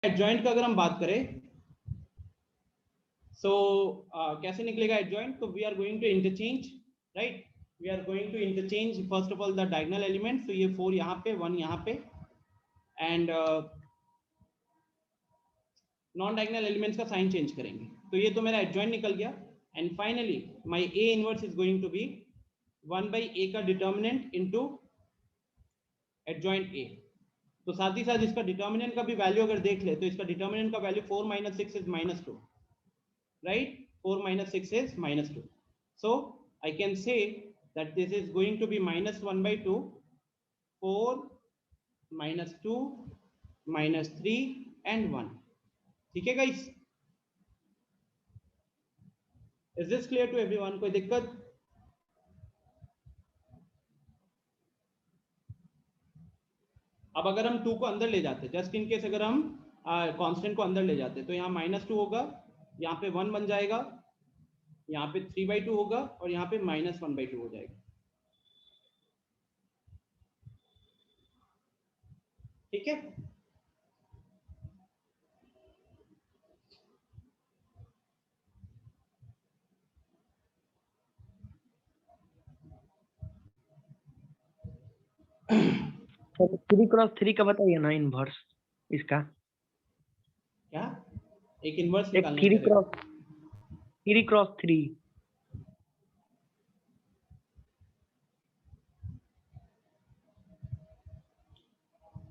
Adjoint का अगर हम बात करें सो कैसे निकलेगा एडजॉइंट, तो we are going to interchange, right, we are going to interchange first of all the diagonal element, तो ये 4 यहाँ पे 1 यहाँ पे एंड नॉन डायगोनल एलिमेंट्स का साइन चेंज करेंगे, तो ये तो मेरा एडजॉइंट निकल गया and finally my A inverse is going to be 1/a का डिटर्मिनेंट इनटू एडजॉइंट ए। तो साथ ही साथ इसका डिटर्मिनेंट का भी वैल्यू अगर देख ले तो इसका डिटर्मिनेंट का value 4 - 6 is -2, right? 4 - 6 is -2. So I can say that this is going to be -1/2, 4 - 2 -3 and 1. ठीक है guys? Is this clear to everyone? कोई दिक्कत? अब अगर हम 2 को अंदर ले जाते, जस्ट इन केस अगर हम कांस्टेंट को अंदर ले जाते, तो यहाँ -2 होगा, यहाँ पे 1 बन जाएगा, यहाँ पे 3/2 होगा और यहाँ पे -1/2 हो जाएगा। ठीक है, तो 3x3 का बताइए ना इनवर्स इसका। क्या एक इनवर्स एक 3x3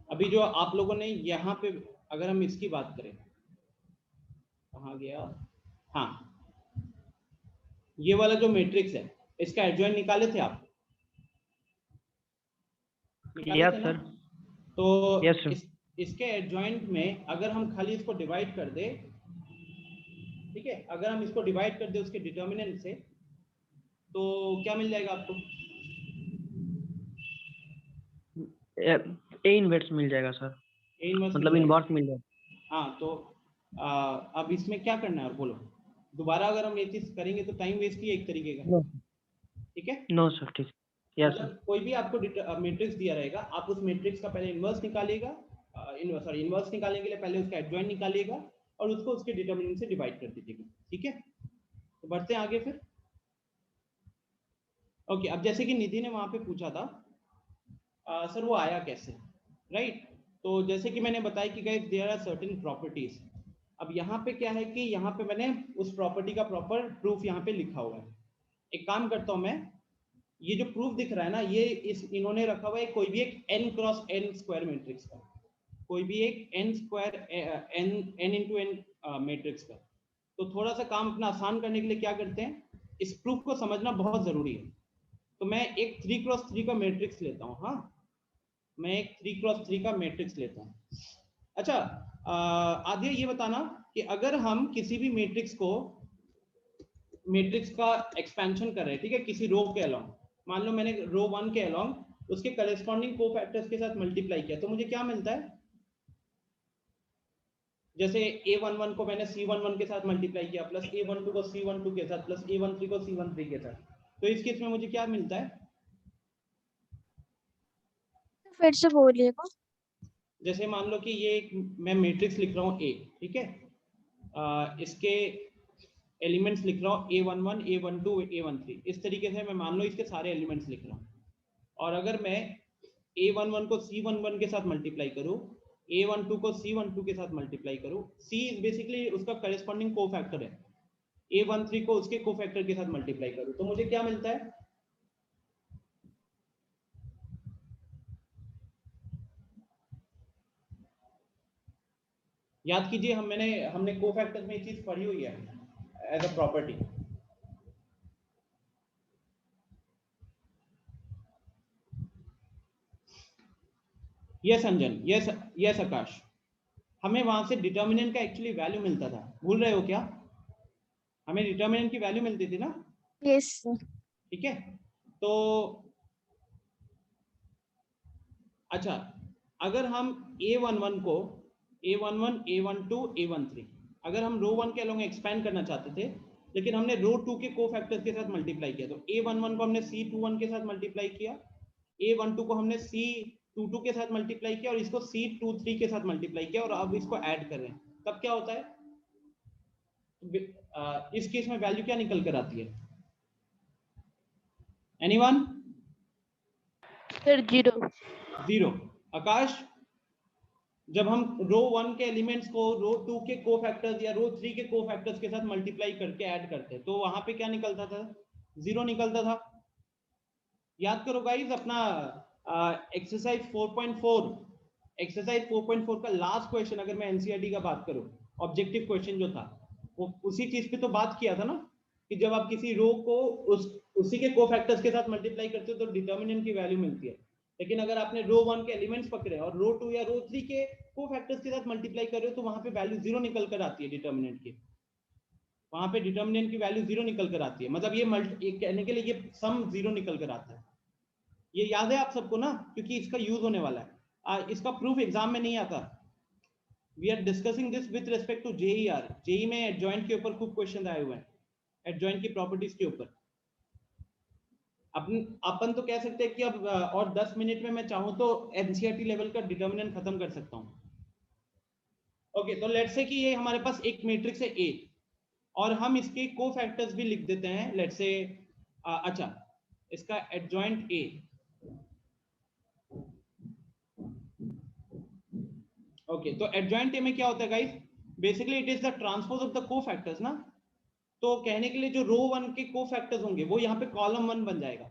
अभी जो आप लोगों ने यहाँ पे अगर हम इसकी बात करें, कहाँ गया, हाँ, ये वाला जो मैट्रिक्स है इसका एडजॉइंट निकाले थे आप? Yes sir. तो यस सर। इसके एडजॉइंट में अगर हम खाली इसको डिवाइड कर दे, ठीक है, अगर हम इसको डिवाइड कर दे उसके डिटर्मिनेंट से, तो क्या मिल जाएगा आपको? ए इनवर्स मिल जाएगा सर, ए इनवर्स मतलब इनवर्स मिल जाएगा। हाँ, तो अब इसमें क्या करना है और बोलो, दोबारा अगर हम ये चीज करेंगे तो टाइम वेस्ट ही एक तरीके का, ठीक है? नो सर, ठीक है। Yes sir. कोई भी आपको मैट्रिक्स दिया रहेगा, आप उस मैट्रिक्स का पहले इनवर्स निकालिएगा, इनवर्स निकालने के लिए पहले उसका एडजॉइंट निकालिएगा और उसको उसके डिटरमिनेंट से डिवाइड कर दीजिएगा, ठीक है? तो बढ़ते हैं आगे फिर। ओके, अब जैसे कि निधि ने वहां पे पूछा था सर वो आया कैसे, राइट? तो जैसे कि मैंने बताया कि guys there are certain properties. अब यहाँ पे क्या है कि यहाँ पे मैंने उस प्रॉपर्टी का प्रॉपर प्रूफ यहाँ पे लिखा हुआ है। एक काम करता हूँ मैं, ये जो प्रूफ दिख रहा है ना, ये इन्होंने रखा हुआ है कोई भी एक n cross n square matrix का, कोई भी एक n square n into n matrix का। तो थोड़ा सा काम अपना आसान करने के लिए क्या करते हैं, इस प्रूफ को समझना बहुत जरूरी है। तो मैं एक 3x3 का मैट्रिक्स लेता हूँ, हाँ, मैं एक 3x3 का मैट्रिक्स लेता हूँ। अच्छा, आदित्य ये बताना कि अगर हम किसी भी मैट्रिक्स का एक्सपेंशन कर रहे हैं, ठीक है, किसी रो के अलोंग, मान लो मैंने रो 1 के अलोंग उसके करेस्पॉन्डिंग कोफैक्टर्स के साथ मल्टीप्लाई किया, तो मुझे क्या मिलता है? जैसे a11 को मैंने c11 के साथ मल्टीप्लाई किया, प्लस a12 को c12 के साथ, प्लस a13 को c13 के साथ, तो इस केस में मुझे क्या मिलता है? फिर से बोलिएगा। जैसे मान लो कि ये मैं मैट्रिक्स लिख रहा हूँ A, ठीक है, इसके एलिमेंट्स लिख रहा हूँ a11 a12 a13, इस तरीके से मैं मान लो इसके सारे एलिमेंट्स लिख रहा हूँ। और अगर मैं a11 को c11 के साथ मल्टीप्लाई करूँ, a12 को c12 के साथ मल्टीप्लाई करूँ, c बेसिकली उसका करेस्पॉन्डिंग कोफैक्टर है, a13 को उसके कोफैक्टर के साथ मल्टीप्लाई करूँ, तो मुझे क्या मिलता है? याद कीजिए, हमने कोफैक्टर में ये चीज पढ़ी हुई है as a property. Yes Anjan, yes Akash, हमें वहां से डिटर्मिनेंट का एक्चुअली वैल्यू मिलता था, भूल रहे हो क्या? हमें डिटर्मिनेंट की वैल्यू मिलती थी ना? यस। ठीक है, तो अच्छा, अगर हम a11 को a11 a12 a13 अगर हम रो 1 के अलोंग एक्सपैंड करना चाहते थे, लेकिन हमने रो 2 के कोफैक्टर्स के साथ मल्टीप्लाई किया, तो a11 को हमने c21 के साथ मल्टीप्लाई किया, a12 को हमने c C22 के साथ मल्टीप्लाई किया और इसको C23 के साथ मल्टीप्लाई किया और अब इसको ऐड कर रहे हैं, तब क्या होता है? इस केस में वैल्यू क्या निकल कर आती है? एनीवन? सर 0। 0। आकाश, जब हम रो 1 के एलिमेंट्स को रो 2 के कोफैक्टर्स या रो 3 के कोफैक्टर्स के साथ मल्टीप्लाई करके ऐड करते हैं तो वहां पे क्या निकलता था? 0 निकलता था। याद करो गाइस अपना एक्सरसाइज 4.4, एक्सरसाइज 4.4 का लास्ट क्वेश्चन, अगर मैं एनसीईआरटी का बात करूं, ऑब्जेक्टिव क्वेश्चन जो था वो उसी चीज पे तो बात किया था ना, कि जब आप किसी रो को उसी के कोफैक्टर्स के साथ मल्टीप्लाई करते हो तो डिटर्मिनेंट की वैल्यू मिलती है। लेकिन अगर आपने रो 1 के एलिमेंट्स पकड़े और रो 2 या रो 3 के कोफैक्टर्स के साथ मल्टीप्लाई कर रहे हो तो वहां पे वैल्यू 0 निकल कर आती है डिटर्मिनेंट की, वहां पे डिटर्मिनेंट की वैल्यू 0 निकल कर आती है। मतलब ये कहने के लिए ये सम 0 निकल कर आता है। ये याद है आप सबको ना, क्योंकि इसका यूज होने वाला है। इसका प्रूफ एग्जाम में नहीं आता। We are discussing this with respect to जेईआर। जेई में एडजॉइंट के ऊपर खूब क्वेश्चन आए हुए हैं, एडजॉइंट की प्रॉपर्टीज के ऊपर। अपन तो कह सकते हैं कि अब और 10 मिनट में मैं चाहूं तो एनसीईआरटी लेवल का डिटर्मिनेंट खत्म कर सकता हूं। ओके, तो लेट्स से कि ये हमारे पास एक मैट्रिक्स है ए और हम इसके कोफैक्टर्स भी लिख देते हैं। लेट्स से अच्छा, इसका एडजॉइंट ए। ओके, तो एडजॉइंट ए में क्या होता है guys? Basically it is the transpose of the cofactors ना। तो कहने के लिए जो रो 1 के कोफैक्टर्स होंगे वो यहाँ पे कॉलम 1 बन जाएगा।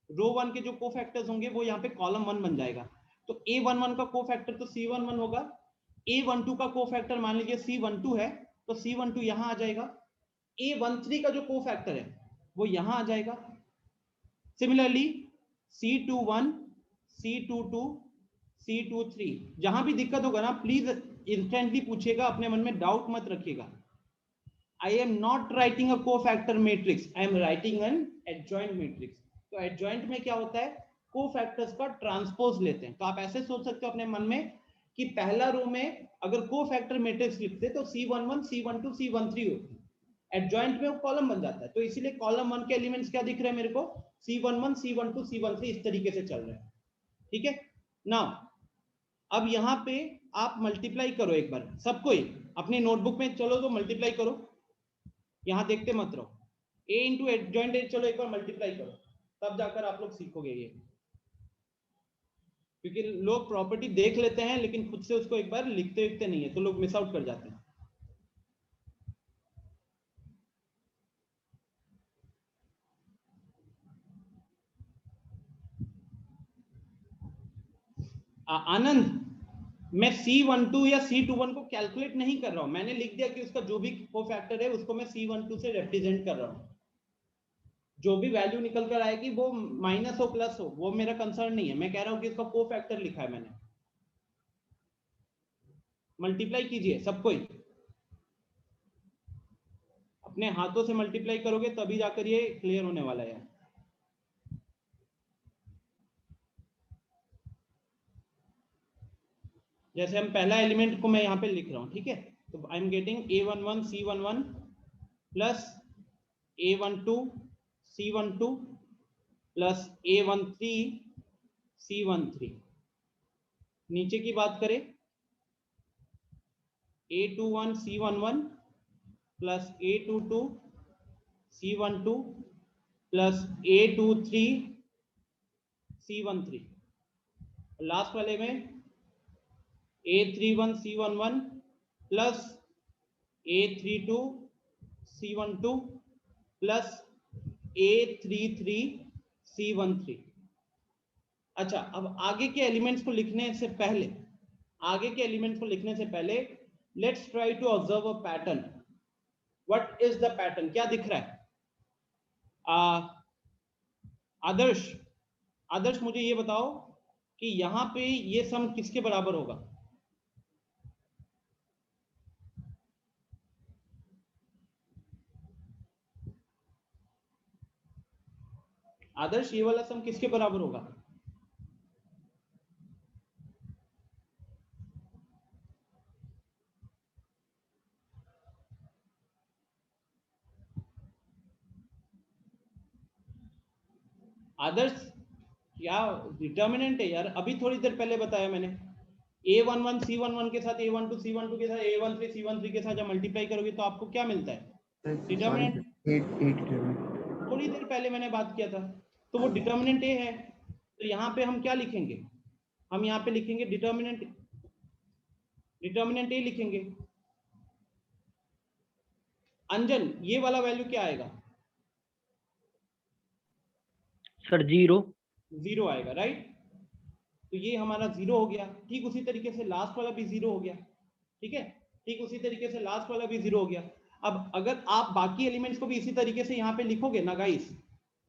रो 1 के जो कोफैक्टर्स होंगे वो यहाँ पे कॉलम 1 बन जाएगा। तो A11 का कोफैक्टर तो C11 होगा। A12 का कोफैक्टर मान लीजिए C12 है तो C12 यहाँ आ जाएगा। A13 का जो कोफैक्टर है वो यहाँ आ जाएगा। सिमिलरली C21, C22, C23, जहां भी दिक्कत होगा ना प्लीज इंस्टेंटली पूछिएगा, अपने मन में डाउट मत रखिएगा। I am not writing a cofactor matrix, I am writing an adjoint matrix। तो adjoint में क्या होता है? कोफैक्टर्स का ट्रांसपोज लेते हैं। तो आप ऐसे सोच सकते हो अपने मन में कि पहला रो में अगर कोफैक्टर मैट्रिक्स लिखते तो C11, C12, C13 होती, एडजॉइंट में वो कॉलम बन जाता है। तो इसीलिए कॉलम 1 के एलिमेंट्स क्या दिख रहे हैं मेरे को? C11, C12, C13 इस तरीके से चल रहे हैं। ठीक है, नाउ अब यहां पे आप मल्टीप्लाई करो एक बार सबको ही अपनी नोटबुक में, चलो तो मल्टीप्लाई करो, यहां देखते मत रहो। a इंटू एडजॉइंट ए, चलो एक बार मल्टीप्लाई करो, तब जाकर आप लोग सीखोगे ये। क्योंकि लोग प्रॉपर्टी देख लेते हैं लेकिन खुद से उसको एक बार लिखते लिखते नहीं है, तो लोग मिस आउट कर जाते हैं। आनंद, मैं C12 या C21 को कैलकुलेट नहीं कर रहा हूं, मैंने लिख दिया कि उसका जो भी कोफैक्टर है उसको मैं C12 से रिप्रेजेंट कर रहा हूं। जो भी वैल्यू निकल कर आएगी वो माइनस हो प्लस हो वो मेरा कंसर्न नहीं है, मैं कह रहा हूं कि इसका कोफैक्टर लिखा है मैंने। मल्टीप्लाई कीजिए सबको ही, अपने हाथों से मल्टीप्लाई करोगे तभी जाकर ये क्लियर होने वाला है। जैसे हम पहला एलिमेंट को मैं यहाँ पे लिख रहा हूँ, ठीक है, तो I am getting A11 C11 plus A12 C12 plus A13 C13। नीचे की बात करें A21 C11 plus A22 C12 plus A23 C13। Last वाले में A31 C11 plus A32 C12 plus A33 C13। अच्छा, अब आगे के एलिमेंट्स को लिखने से पहले let's try to observe a pattern. What is the pattern? क्या दिख रहा है? आदर्श मुझे ये बताओ कि यहां पे ये सम किसके बराबर होगा? आदर्श, ये वाला सम किसके बराबर होगा? आदर्श, यार डिटर्मिनेंट है यार, अभी थोड़ी देर पहले बताया मैंने। A11 C11 के साथ A12 C12 के साथ A13 C13 के साथ जब मल्टीप्लाई करोगे तो आपको क्या मिलता है? डिटर्मिनेंट। 8 थोड़ी देर पहले मैंने बात किया था, तो वो डिटर्मिनेंट ए है। तो यहाँ पे हम क्या लिखेंगे? हम यहाँ पे लिखेंगे डिटर्मिनेंट ए लिखेंगे। अंजन, ये वाला वैल्यू क्या आएगा? सर 0। 0 आएगा, राइट। तो ये हमारा 0 हो गया। ठीक उसी तरीके से लास्ट वाला भी 0 हो गया। ठीक है, ठीक उसी तरीके से लास्ट वाला भी 0 हो गया। अब अगर आप बाकी एलिमेंट्स को भी इसी तरीके से यहाँ पे लिखोगे ना गाइस,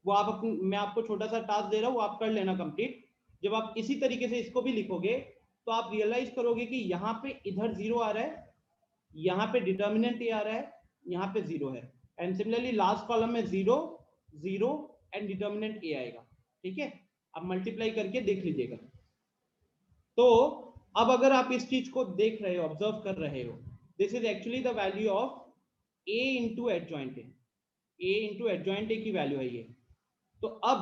वो आप मैं आपको छोटा सा टास्क दे रहा हूँ, आप कर लेना कंप्लीट। जब आप इसी तरीके से इसको भी लिखोगे तो आप रियलाइज करोगे कि यहाँ पे इधर 0 आ रहा है, यहाँ पे डिटर्मिनेंट ए आ रहा है, यहाँ पे 0 है, एंड सिमिलरली लास्ट कॉलम में 0 0 एंड डिटर्मिनेंट ए आएगा। ठीक है, आप मल्टीप्लाई करके देख लीजिएगा। तो अब अगर आप इस चीज को देख रहे हो, ऑब्जर्व कर रहे हो, this is actually the value of a into adjoint A. a into adjoint ए की वैल्यू है ये। तो अब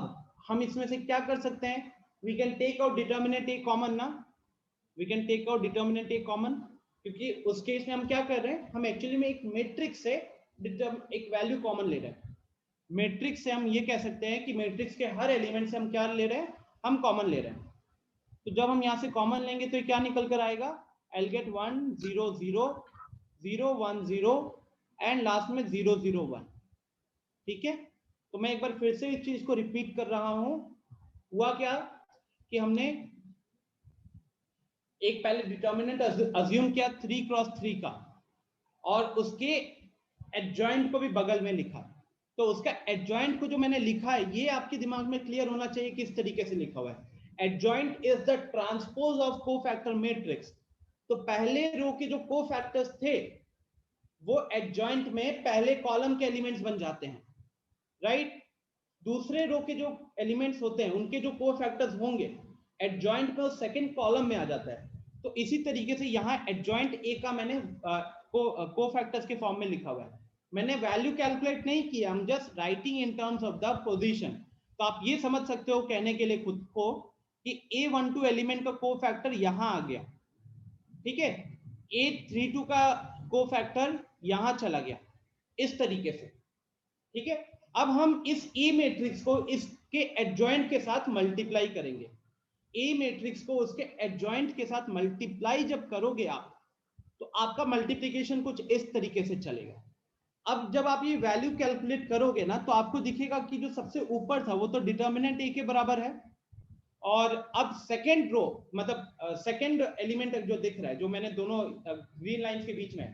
हम इसमें से क्या कर सकते हैं? We can take out determinant A common ना, we can take out determinant A common, क्योंकि उस केस में हम क्या कर रहे हैं, हम एक्चुअली में एक मैट्रिक्स से एक वैल्यू कॉमन ले रहे हैं। मैट्रिक्स से हम ये कह सकते हैं कि मैट्रिक्स के हर एलिमेंट से हम क्या ले रहे हैं, हम कॉमन ले रहे हैं। तो जब हम यहाँ से कॉमन लेंगे तो क्या निकल कर आएगा? I'll get 1 0 0 0 1 0 एंड लास्ट में 0 0 1। ठीक है, तो मैं एक बार फिर से इस चीज को रिपीट कर रहा हूं। हुआ क्या कि हमने एक पहले डिटर्मिनेंट अज्यूम किया 3 क्रॉस 3 का, और उसके एडजॉइंट को भी बगल में लिखा। तो उसका एडजॉइंट को जो मैंने लिखा है, ये आपके दिमाग में क्लियर होना चाहिए किस तरीके से लिखा हुआ है। Adjoint is the transpose of cofactor matrix. तो पहले रो के जो कोफैक्टर्स थे वो एडजॉइंट में पहले कॉलम के एलिमेंट्स बन जाते हैं, राइट। दूसरे रो के जो एलिमेंट्स होते हैं उनके जो कोफैक्टर्स होंगे एडजॉइंट में सेकंड कॉलम में आ जाता है। तो इसी तरीके से यहाँ एडजॉइंट ए का मैंने कोफैक्टर्स के फॉर्म में लिखा हुआ है। मैंने वैल्यू कैलकुलेट नहीं किया, हम just writing in terms of the position. तो आप ये समझ सकते हो कहने के लिए खुद को कि A12 एलिमेंट का कोफैक्टर यहां आ गया। ठीक है, A32 का कोफैक्टर यहां चला गया, इस तरीके से। ठीक है, अब हम इस ए मैट्रिक्स को इसके एडजॉइंट के साथ मल्टीप्लाई करेंगे। ए मैट्रिक्स को उसके एडजॉइंट के साथ मल्टीप्लाई जब करोगे आप, तो आपका मल्टीप्लिकेशन कुछ इस तरीके से चलेगा। अब जब आप ये वैल्यू कैलकुलेट करोगे ना, तो आपको दिखेगा कि जो सबसे ऊपर था वो तो डिटर्मिनेंट ए के बराबर है, और अब सेकेंड रो मतलब सेकेंड एलिमेंट जो दिख रहा है, जो मैंने दोनों ग्रीन लाइंस के बीच में है,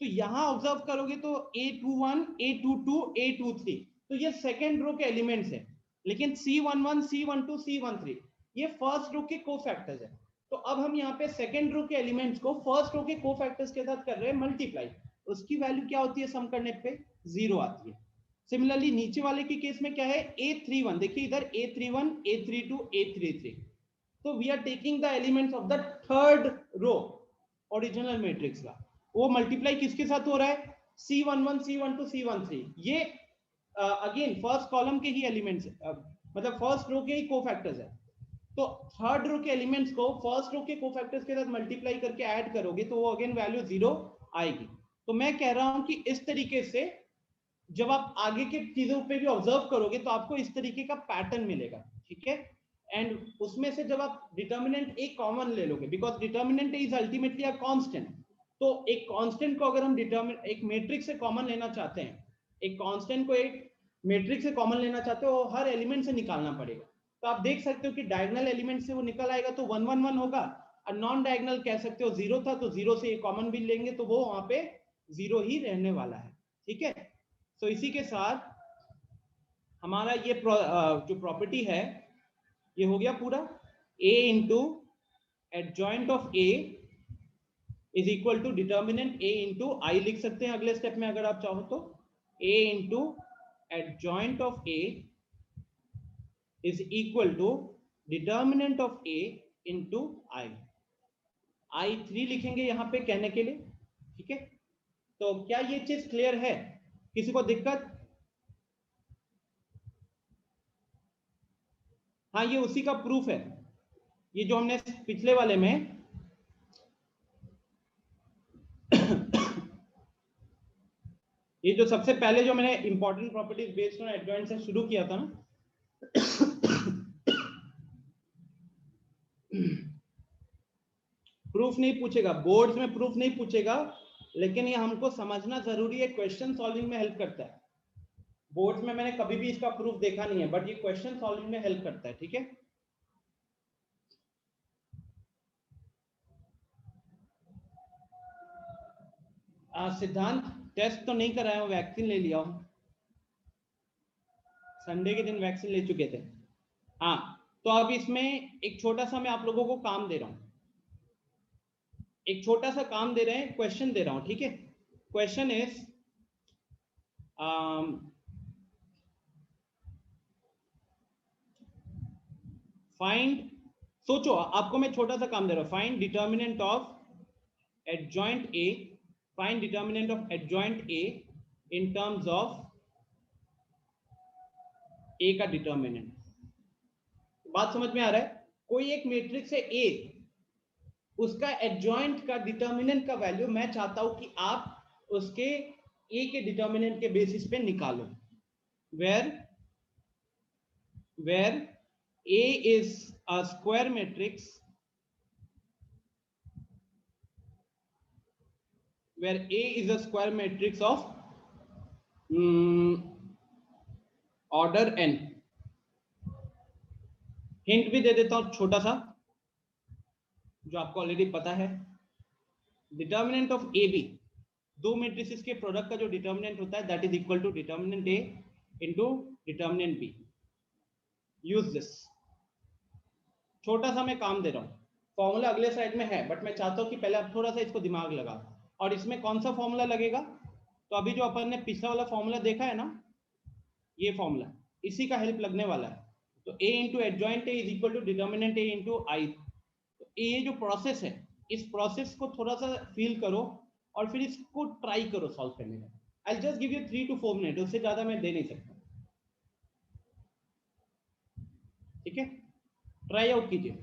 तो यहां ऑब्जर्व करोगे तो A21 A22 A23, तो ये सेकेंड रो के एलिमेंट्स है। लेकिन C11 C12 C13 ये फर्स्ट रो के कोफैक्टर्स है। तो अब हम यहाँ पे सेकेंड रो के एलिमेंट्स को फर्स्ट रो के कोफैक्टर्स के साथ कर रहे हैं मल्टीप्लाई। उसकी वैल्यू क्या होती है सम करने पे? 0 आती है। सिमिलरली नीचे वाले के केस में क्या है? A31, देखिए इधर A31 A32 A33। तो we are taking the elements of the third row original matrix का, वो मल्टीप्लाई किसके साथ हो रहा है? C11 C12 C13। ये अगेन फर्स्ट कॉलम के ही एलिमेंट्स मतलब फर्स्ट रो के ही कोफैक्टर्स है। तो थर्ड रो के एलिमेंट्स को फर्स्ट रो के कोफैक्टर्स के साथ मल्टीप्लाई करके ऐड करोगे तो वो अगेन वैल्यू 0 आएगी। तो मैं कह रहा हूं कि इस तरीके से जब आप आगे के चीजों पे भी ऑब्जर्व करोगे तो आपको इस तरीके का पैटर्न मिलेगा। ठीक है, एंड उसमें से जब आप डिटर्मिनेंट ए कॉमन ले लोगे, because determinant is ultimately a constant. तो एक कांस्टेंट को अगर हम एक मैट्रिक्स से कॉमन लेना चाहते हैं, एक कांस्टेंट को एक मैट्रिक्स से कॉमन लेना चाहते हो, हर एलिमेंट से निकालना पड़ेगा। तो आप देख सकते हो कि डायगोनल एलिमेंट से वो निकल आएगा तो 1 1 1 होगा, और नॉन डायगोनल कह सकते हो 0 था तो 0 से कॉमन भी लेंगे तो वो वहां पे 0 ही रहने वाला है। ठीक है, तो इसी के साथ हमारा ये जो प्रॉपर्टी है ये हो गया पूरा। A into adjoint of A is equal to determinant A into I लिख सकते हैं अगले स्टेप में अगर आप चाहो तो। A into adjoint of A is equal to determinant of A into I. I3 लिखेंगे यहां पे कहने के लिए। ठीक है, तो क्या ये चीज क्लियर है? किसी को दिक्कत? हाँ ये उसी का प्रूफ है, ये जो हमने पिछले वाले में ये जो सबसे पहले जो मैंने important properties based on adjoint से शुरू किया था ना, प्रूफ नहीं पूछेगा बोर्ड्स में, प्रूफ नहीं पूछेगा, लेकिन ये हमको समझना जरूरी है, क्वेश्चन सॉल्विंग में हेल्प करता है। बोर्ड्स में मैंने कभी भी इसका प्रूफ देखा नहीं है, बट ये क्वेश्चन सॉल्विंग में हेल्प करता है, ठीक है। सिद्धांत टेस्ट तो नहीं कराया हूं, वैक्सीन ले लिया हूं, संडे के दिन वैक्सीन ले चुके थे। हाँ तो अब इसमें एक छोटा सा मैं आप लोगों को काम दे रहा हूं, एक छोटा सा काम दे रहे हैं, क्वेश्चन दे रहा हूं, ठीक है। क्वेश्चन इज फाइंड, सोचो आपको मैं छोटा सा काम दे रहा हूं, find determinant of adjoint A, find determinant of adjoint A in terms of A का डिटर्मिनेंट। बात समझ में आ रहा है? कोई एक मैट्रिक्स है ए, उसका एडजॉइंट का डिटर्मिनेंट का वैल्यू मैं चाहता हूं कि आप उसके ए के डिटर्मिनेंट के बेसिस पे निकालो, where A is a square matrix, where A is a square matrix of order n। Hint भी दे देता हूं छोटा सा, जो आपको ऑलरेडी पता है। डिटर्मिनेंट ऑफ ए बी, दो मैट्रिसेस के प्रोडक्ट का जो डिटर्मिनेंट होता है that is equal to determinant A into determinant B. Use this, छोटा सा मैं काम दे रहा हूं, फॉर्मूला अगले साइड में है, बट मैं चाहता हूं कि पहले आप थोड़ा सा इसको दिमाग लगा। और इसमें कौन सा फॉर्मूला लगेगा? तो अभी जो अपन ने पिछला वाला फॉर्मूला देखा है ना, ये फॉर्मूला, इसी का हेल्प लगने वाला है। तो a into adjoint A is equal to determinant A into I. तो ये जो प्रोसेस है, इस प्रोसेस को थोड़ा सा फील करो और फिर इसको ट्राई करो सॉल्व करने का। I just give you 3 to 4 minute, उससे ज्यादा मैं दे नहीं सकता, ठीक है। ट्राई आउट कीजिए।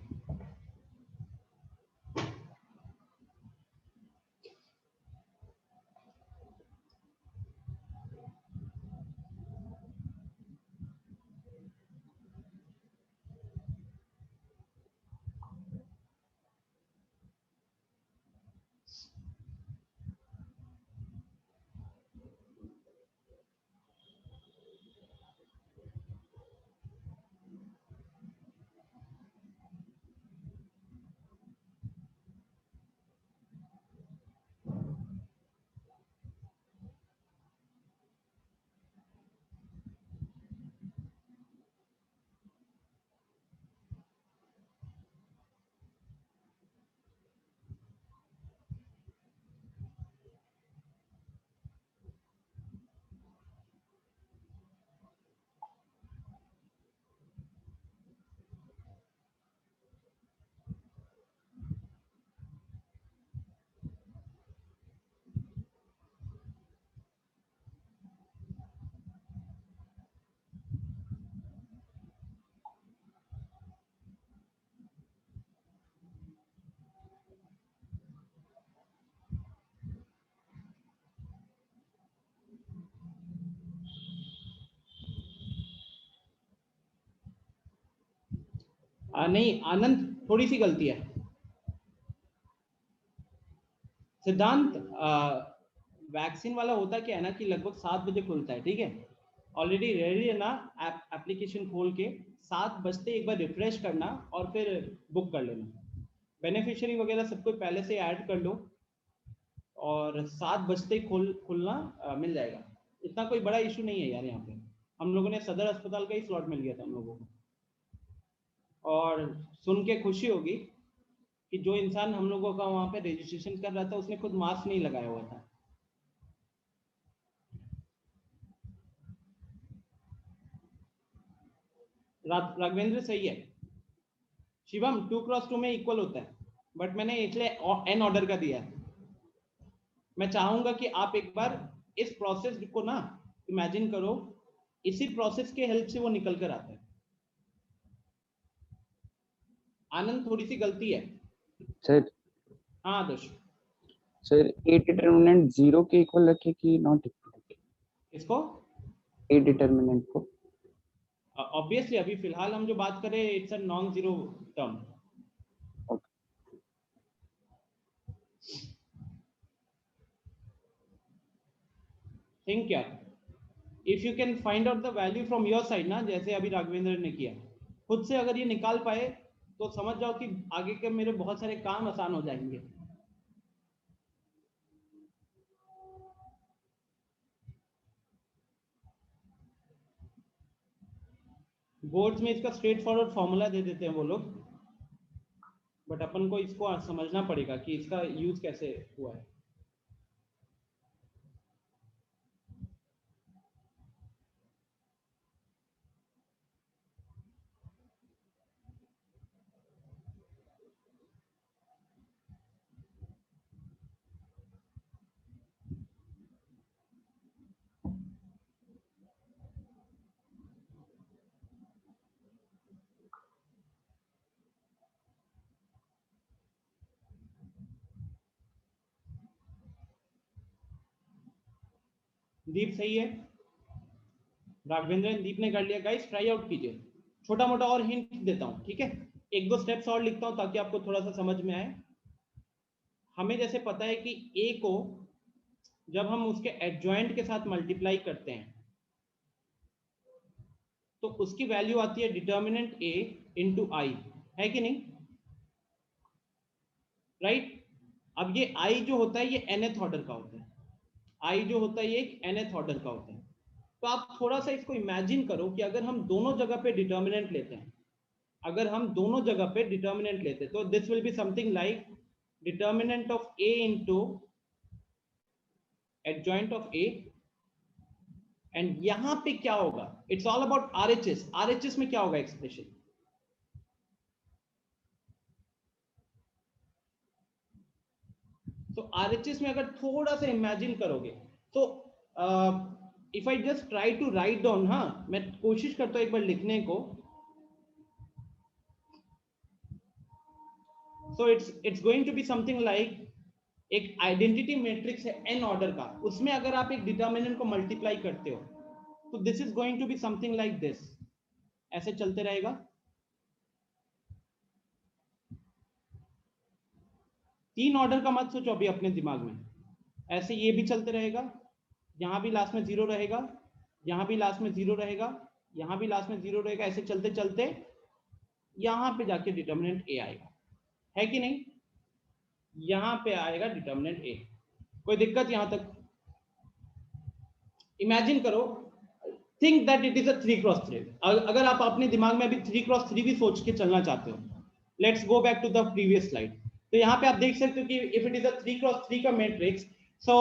नहीं आनंद, थोड़ी सी गलती है। सिद्धांत, वैक्सीन वाला होता क्या है ना कि लगभग 7 बजे खुलता है, ठीक है। ऑलरेडी रेडी है ना, एप्लीकेशन खोल के 7 बजते एक बार रिफ्रेश करना और फिर बुक कर लेना। बेनिफिशियरी वगैरह सबको पहले से ऐड कर लो और 7 बजते खुलना मिल जाएगा। इतना कोई बड़ा इशू नहीं है यार, यहाँ पे हम लोगों ने सदर अस्पताल का ही स्लॉट मिल गया था हम लोगों को। और सुन के खुशी होगी कि जो इंसान हम लोगों का वहां पे रजिस्ट्रेशन कर रहा था उसने खुद मास्क नहीं लगाया हुआ था। राघवेंद्र सही है। शिवम 2x2 में इक्वल होता है, बट मैंने इसलिए n ऑर्डर का दिया है। मैं चाहूंगा कि आप एक बार इस प्रोसेस को ना इमेजिन करो, इसी प्रोसेस के हेल्प से वो निकल कर आता है। आनंद थोड़ी सी गलती है सर। हाँ आदर्श। सर ए डिटरमिनेंट 0 के इक्वल रखे कि नॉट इक्वल? इसको ए डिटरमिनेंट को ऑब्वियसली अभी फिलहाल हम जो बात करें it's a non zero term. Think यार, if you can find out the value from your side ना, जैसे अभी राघवेंद्र ने किया, खुद से अगर ये निकाल पाए तो समझ जाओ कि आगे के मेरे बहुत सारे काम आसान हो जाएंगे। बोर्ड्स में इसका स्ट्रेट फॉरवर्ड फॉर्मूला दे देते हैं वो लोग, बट अपन को इसको समझना पड़ेगा कि इसका यूज कैसे हुआ है। दीप सही है, राघवेंद्र दीप ने कर लिया। गाइस ट्राई आउट कीजिए, छोटा मोटा और हिंट देता हूं, ठीक है? एक दो स्टेप्स और लिखता हूं ताकि आपको थोड़ा सा समझ में आए। हमें जैसे पता है कि ए को जब हम उसके एडजॉइंट के साथ मल्टीप्लाई करते हैं तो उसकी वैल्यू आती है डिटर्मिनेंट ए इंटू आई, है कि नहीं? राइट? अब ये आई जो होता है ये nth ऑर्डर का होता है, आई जो होता है ये एक nth ऑर्डर का होता है। तो आप थोड़ा सा इसको इमेजिन करो कि अगर हम दोनों जगह पे डिटर्मिनेंट लेते हैं, अगर हम दोनों जगह पे डिटर्मिनेंट लेते हैं तो this will be something like determinant of A into adjoint of A, and यहां पे क्या होगा? It's all about RHS. RHS में क्या होगा एक्सप्रेशन? तो आरएचएस में अगर थोड़ा सा इमेजिन करोगे तो if I just try to write down, हाँ मैं कोशिश करता हूं एक बार लिखने को, so it's going to be something like एक आइडेंटिटी मैट्रिक्स है n ऑर्डर का, उसमें अगर आप एक डिटर्मिनेंट को मल्टीप्लाई करते हो तो this is going to be something like this, ऐसे चलते रहेगा। तीन ऑर्डर का मत सोचो अभी अपने दिमाग में, ऐसे ये भी चलते रहेगा, यहां भी लास्ट में जीरो रहेगा, यहां भी लास्ट में जीरो रहेगा, यहां भी लास्ट में जीरो रहेगा, ऐसे चलते चलते यहां पे जाके डिटर्मिनेंट ए आएगा, है कि नहीं? यहां पे आएगा डिटर्मिनेंट ए। कोई दिक्कत यहां तक? इमेजिन करो, think that it is a 3x3। अगर आप अपने दिमाग में अभी 3x3 भी सोच के चलना चाहते हो, let's go back to the previous slide. तो यहाँ पे आप देख सकते हो कि if it is a 3x3 का मैट्रिक्स, सो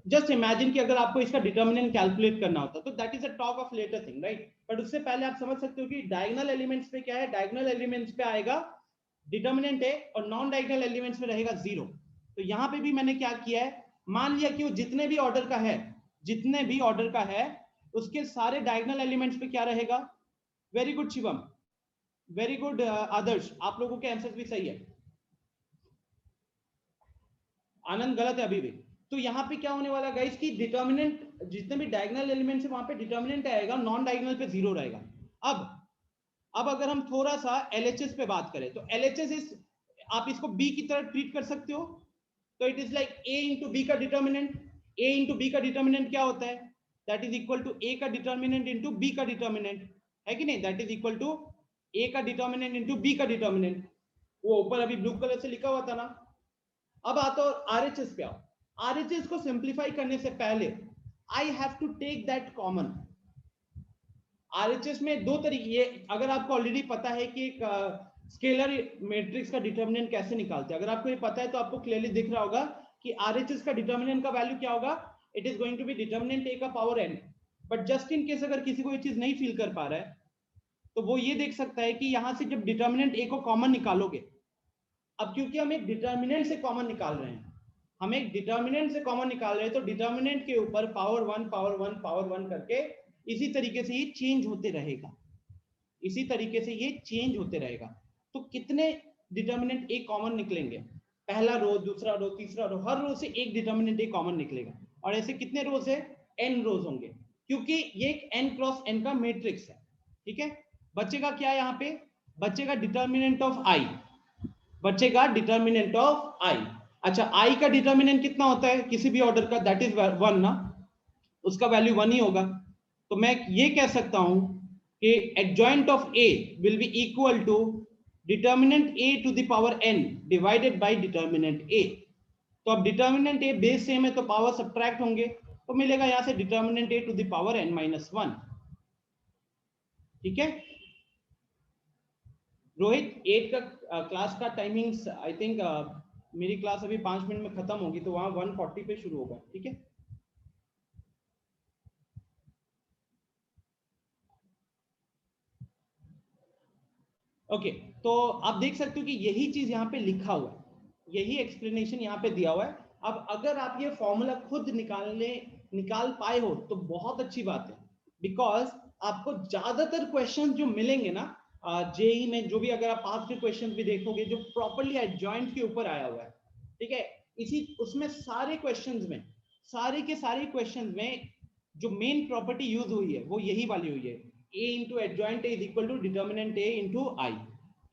जस्ट इमेजिन कि अगर आपको इसका डिटर्मिनेंट कैलकुलेट करना होता तो that is a talk of later thing, right? But उससे पहले आप समझ सकते हो कि डायगोनल एलिमेंट्स पे क्या है, डायगोनल एलिमेंट्स पे आएगा डिटर्मिनेंट है और नॉन डायगोनल एलिमेंट्स में रहेगा जीरो। तो यहाँ पे भी मैंने क्या किया है, मान लिया कि वो जितने भी ऑर्डर का है, जितने भी ऑर्डर का है उसके सारे डायगोनल एलिमेंट्स पे क्या रहेगा। Very good Shivam, very good Adarsh, आप लोगों के आंसर भी सही है। आनंद गलत है अभी भी। तो यहाँ पे क्या होने वाला गाइस कि डिटर्मिनेंट जितने भी डायगोनल एलिमेंट्स है वहां पे डिटर्मिनेंट आएगा, नॉन डायगोनल पे जीरो रहेगा। अब अगर हम थोड़ा सा एलएचएस पे बात करें तो एलएचएस इज, आप इसको बी की तरह ट्रीट कर सकते हो। तो it is like A into B का डिटर्मिनेंट। ए इंटू बी का डिटर्मिनेंट क्या होता है? That is equal to A का डिटर्मिनेंट इंटू बी का डिटर्मिनेंट, है कि नहीं? That is equal to A का डिटर्मिनेंट इंटू बी का डिटर्मिनेंट। वो ऊपर अभी ब्लू कलर से लिखा हुआ था ना। अब आता हो आरएचएस पे आओ। आरएचएस को सिंप्लीफाई करने से पहले I have to take that common. RHS में दो तरीके, अगर आपको ऑलरेडी पता है कि एक स्केलर मैट्रिक्स का डिटर्मिनेंट कैसे निकालते हैं, अगर आपको ये पता है तो आपको क्लियरली दिख रहा होगा कि आरएचएस का डिटर्मिनेंट का वैल्यू क्या होगा। It is going to be determinant A का power n। But just in case अगर किसी को ये चीज नहीं फील कर पा रहा है तो वो ये देख सकता है कि यहां से जब डिटर्मिनेंट ए को कॉमन निकालोगे, अब क्योंकि हम एक डिटर्मिनेंट से कॉमन निकाल रहे हैं, हम एक डिटर्मिनेंट से कॉमन निकाल रहे हैं, तो डिटर्मिनेंट के ऊपर पावर 1 पावर 1 पावर 1 करके इसी तरीके से ही चेंज होते रहेगा। इसी तरीके से ये चेंज होते रहेगा। तो कितने डिटर्मिनेंट ए कॉमन निकलेंगे? पहला रो, दूसरा रो, तीसरा रो, हर रो से एक डिटर्मिनेंट ए कॉमन निकलेगा। और ऐसे कितने रोज है? n रोज होंगे, क्योंकि ये एक n क्रॉस n का मैट्रिक्स है। ठीक है, बचेगा क्या यहाँ पे? बचेगा डिटर्मिनेंट ऑफ i, बचेगा डिटर्मिनेंट ऑफ i। अच्छा, i का डिटर्मिनेंट कितना होता है किसी भी ऑर्डर का? दैट इज 1 ना, उसका वैल्यू 1 ही होगा। तो मैं ये कह सकता हूं कि adjoint of a will be equal to determinant a to the power n divided by determinant a। तो अब डिटर्मिनेंट a बेस सेम है तो पावर सब्ट्रैक्ट होंगे, तो मिलेगा यहां से determinant a to the power n minus 1। ठीक है रोहित, 8 का क्लास का टाइमिंग्स आई थिंक मेरी क्लास अभी 5 मिनट में खत्म होगी, तो वहां 1:40 पे शुरू होगा। ठीक है, ओके तो आप देख सकते हो कि यही चीज यहाँ पे लिखा हुआ है, यही एक्सप्लेनेशन यहाँ पे दिया हुआ है। अब अगर आप ये फॉर्मूला खुद निकाल पाए हो तो बहुत अच्छी बात है, बिकॉज आपको ज्यादातर क्वेश्चन जो मिलेंगे ना जेई में, जो भी अगर आप पास के क्वेश्चन भी देखोगे जो प्रॉपर्ली एडजॉइंट के ऊपर आया हुआ है, ठीक है, इसी उसमें सारे क्वेश्चंस में, सारे के सारे क्वेश्चंस में जो मेन प्रॉपर्टी यूज हुई है वो यही वाली हुई है, a into adjoint is equal to determinant a into I.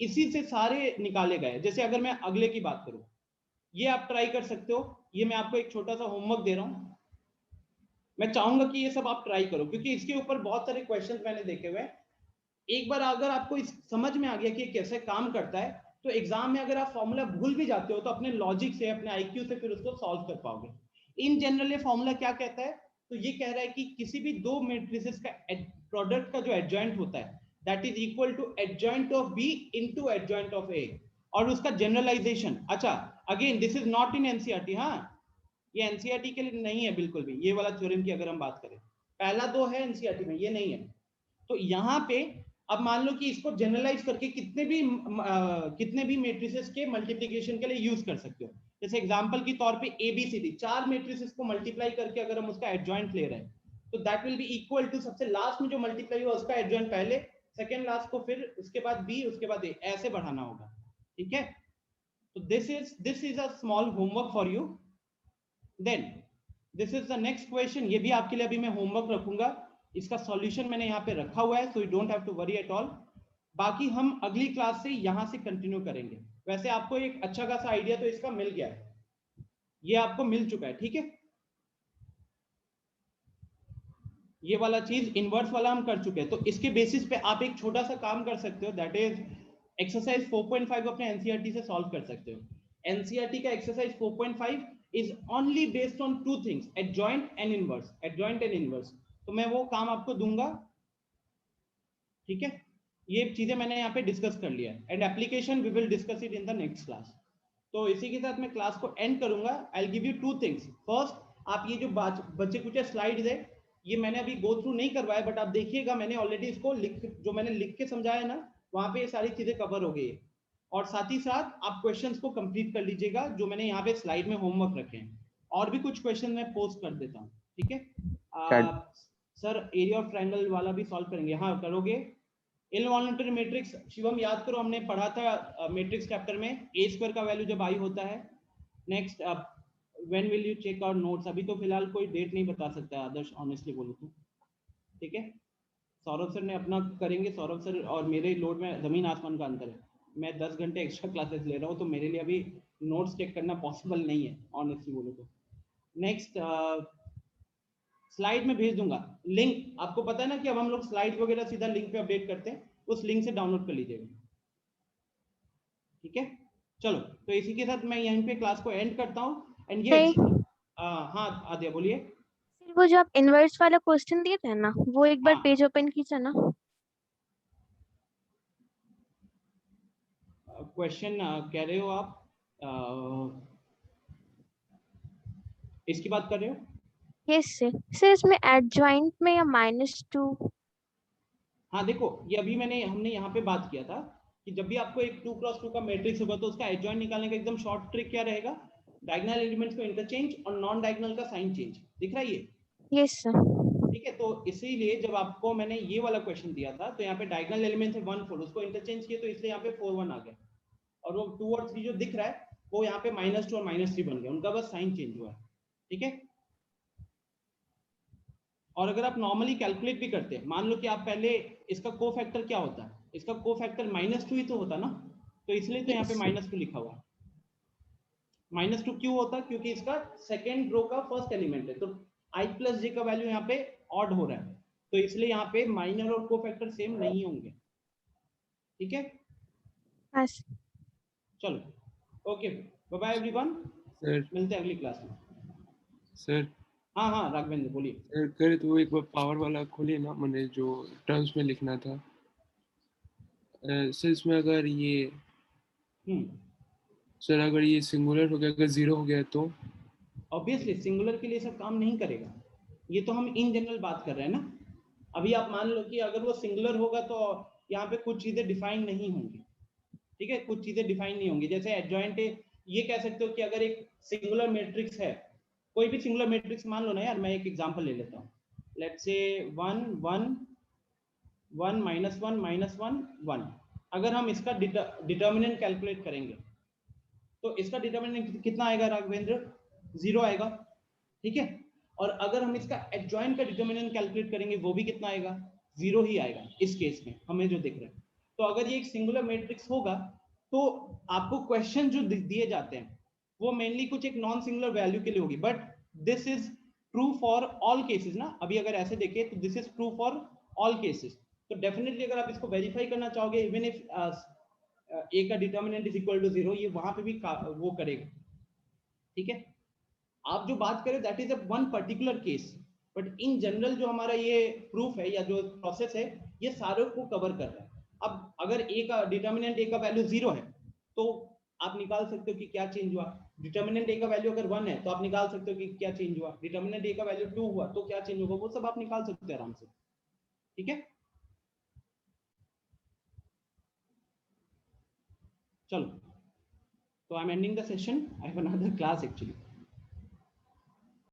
इसी से सारे निकाले गए। जैसे अगर मैं अगले की बात करूं, ये आप ट्राई कर सकते हो, ये मैं आपको एक छोटा सा होमवर्क दे रहा हूं, मैं चाहूंगा कि ये सब आप ट्राई करो, क्योंकि इसके ऊपर बहुत सारे क्वेश्चंस मैंने देखे हुए हैं। एक बार अगर आपको इस समझ में आ गया कि कैसे काम करता है, तो एग्जाम में अगर आप फॉर्मूला भूल भी जाते हो तो अपने लॉजिक से, अपने आईक्यू से फिर उसको सॉल्व कर पाओगे। इन जनरल ये फॉर्मूला क्या कहता है? तो ये कह रहा है कि किसी भी दो मैट्रिसेस का प्रोडक्ट का जो एडजॉइंट होता है that is equal to adjoint of B into adjoint of A, और उसका जनरलाइजेशन। अच्छा, again this is not in NCERT, हाँ ये एनसीईआरटी के लिए नहीं है बिल्कुल भी। ये वाला थ्योरम की अगर हम बात करें, पहला दो है एनसीईआरटी में, ये नहीं है। तो यहाँ पे अब मान लो कि इसको जनरलाइज करके कितने भी मैट्रिसेस के मल्टीप्लिकेशन के लिए यूज कर सकते हो। जैसे एग्जांपल के तौर पे एबीसीडी, 4 मैट्रिसेस को मल्टीप्लाई करके अगर हम उसका एडजॉइंट ले रहे हैं, तो that will be equal to सबसे लास्ट में जो मल्टीप्लाई हुआ उसका एडजॉइंट पहले, सेकंड लास्ट को फिर उसके बाद बी, उसके बाद ए, ऐसे बढ़ाना होगा। ठीक है, तो this is a small homework for you. Then this is the next question, ये भी आपके लिए अभी मैं होमवर्क रखूंगा, इसका सॉल्यूशन मैंने यहाँ पे रखा हुआ है, so you don't have to worry at all. बाकी हम अगली क्लास से यहाँ से कंटिन्यू करेंगे। वैसे आपको एक अच्छा खासा आइडिया तो इसका मिल गया है, ये आपको मिल चुका है। ठीक है, ये वाला चीज इनवर्स वाला हम कर चुके हैं, तो इसके बेसिस पे आप एक छोटा सा काम कर सकते हो, दैट इज एक्सरसाइज 4.5 अपने एनसीईआरटी से सॉल्व कर सकते हो। एनसीईआरटी का exercise 4.5 is only based on two things, adjoint and inverse, adjoint and inverse. तो मैं वो काम आपको दूंगा। ठीक है, ये चीजें मैंने यहाँ पे डिस्कस कर लिया है, and application we will discuss it in the next class. तो इसी के साथ मैं क्लास को एंड करूंगा। I will give you two things. First, आप ये जो बच्चे कुछ स्लाइड्स है, ये मैंने अभी गो थ्रू नहीं करवाया, बट आप देखिएगा मैंने ऑलरेडी इसको जो मैंने लिख के समझाया ना, वहां पे ये सारी चीजें कवर हो गई है। और साथ ही साथ आप क्वेश्चंस को कंप्लीट कर लीजिएगा जो मैंने यहाँ पे स्लाइड में होमवर्क रखे हैं, और भी कुछ क्वेश्चन मैं पोस्ट कर देता हूँ। ठीक है सर, एरिया ऑफ ट्रायंगल वाला भी सॉल्व करेंगे? हाँ करोगे। इनवॉल्यूंटरी मैट्रिक्स, शिवम याद करो हमने पढ़ा था मैट्रिक्स चैप्टर में, ए स्क्वायर का वैल्यू जब आई होता है। Next, when will you check out notes? अभी तो फिलहाल कोई डेट नहीं बता सकता आदर्श, ऑनेस्टली बोलो तो। ठीक है, सौरभ सर ने अपना करेंगे, सौरभ सर और मेरे लोड में जमीन आसमान का अंतर है। मैं 10 घंटे एक्स्ट्रा क्लासेस ले रहा हूँ, तो मेरे लिए अभी नोट्स चेक करना पॉसिबल नहीं है, ऑनेस्टली बोलो तो। नेक्स्ट, स्लाइड में भेज दूंगा लिंक, आपको पता है ना कि अब हम लोग स्लाइड वगैरह सीधा लिंक पे अपडेट करते हैं, उस लिंक से डाउनलोड कर लीजिएगा। ठीक है, चलो तो इसी के साथ मैं यहीं पे क्लास को एंड करता हूँ। एंड ये हाँ आद्या बोलिए। वो जो आप इनवर्स वाला क्वेश्चन दिए थे ना, वो एक बार पेज ओपन कीजिए ना। क्वेश्चन कह रहे हो आप? इसकी बात कर रहे हो? यस सर, इसमें एडजॉइंट में या -2? हाँ देखो, ये अभी हमने यहाँ पे बात किया था कि जब भी आपको एक 2x2 का मैट्रिक्स होगा तो उसका एडजॉइंट निकालने का एकदम शॉर्ट ट्रिक क्या रहेगा? डायगोनल एलिमेंट्स को इंटरचेंज और नॉन डायगोनल का साइन चेंज। दिख रहा है ये? Yes sir. ठीक है, तो इसीलिए जब आपको मैंने ये वाला क्वेश्चन दिया था तो यहाँ पे डायगोनल एलिमेंट है 1 4, उसको इंटरचेंज किए तो इसलिए यहाँ पे 4 1 आ गया, और वो 2 और 3 जो दिख रहा है वो यहाँ पे -2 और -3 बन गया, उनका बस साइन चेंज हुआ है। ठीक है, और अगर आप नॉर्मली कैलकुलेट भी करते हैं, मान लो कि आप पहले इसका कोफैक्टर क्या होता है, इसका कोफैक्टर -2 ही तो होता ना, तो इसलिए तो यहाँ पे -2 लिखा हुआ है। -2 क्यों होता, क्योंकि इसका सेकेंड रो का फर्स्ट एलिमेंट है, तो i प्लस j का वैल्यू यहाँ पे ऑड हो रहा है, तो इसलिए यहाँ पे माइनर और कोफैक्टर सेम नहीं होंगे। ठीक है, बस चलो okay, bye bye everyone, sir मिलते हैं अगली क्लास में। सर हाँ हाँ राघवेंद्र बोलिए। सर करे तो एक बार पावर वाला खोलिए ना, मैंने जो टर्म्स में लिखना था। सर इसमें अगर ये सर अगर ये सिंगुलर हो गया, अगर 0 हो गया तो ऑब्वियसली सिंगुलर के लिए सब काम नहीं करेगा, ये तो हम इन जनरल बात कर रहे हैं ना। अभी आप मान लो कि अगर वो सिंगुलर होगा तो यहाँ पे कुछ चीजें डिफाइन नहीं होंगी। ठीक है, कुछ चीजें डिफाइन नहीं होंगी, जैसे एडजॉइंट ये कह सकते हो कि अगर एक सिंगुलर मैट्रिक्स है, कोई भी सिंगुलर मैट्रिक्स मान लो ना यार, मैं एक एग्जांपल ले लेता हूँ, लेट्स से 1 1 1 -1 -1 1, अगर हम इसका डिटर्मिनेंट कैलकुलेट करेंगे तो इसका डिटर्मिनेंट कितना आएगा राघवेंद्र, 0 आएगा। ठीक है, और अगर हम इसका एडजॉइंट का डिटर्मिनेंट कैलकुलेट करेंगे वो भी कितना आएगा, 0 ही आएगा इस केस में हमें जो दिख रहा है। तो अगर ये एक सिंगुलर मैट्रिक्स होगा तो आपको क्वेश्चन जो दिए जाते हैं वो मेनली कुछ एक नॉन सिंगुलर वैल्यू के लिए होगी, but this is true for all cases ना। अभी अगर ऐसे देखें तो this is true for all cases, तो डेफिनेटली अगर आप इसको वेरीफाई करना चाहोगे, इवन इफ a का डिटर्मिनेंट इज इक्वल टू 0, ये वहां पे भी वो करेगा। ठीक है, आप जो बात करें that is a one particular case, but in general जो हमारा ये प्रूफ है या जो प्रोसेस है ये सारे को कवर कर रहा है। अब अगर a का डिटर्मिनेंट a का वैल्यू 0 है तो आप निकाल सकते हो कि क्या चेंज हुआ, डिटर्मिनेंट a का वैल्यू अगर 1 है तो आप निकाल सकते हो कि क्या चेंज हुआ, डिटर्मिनेंट a का वैल्यू 2 हुआ तो क्या चेंज होगा, वो सब आप निकाल सकते हो आराम से। ठीक है, चलो, तो I am ending the session, I have another class actually.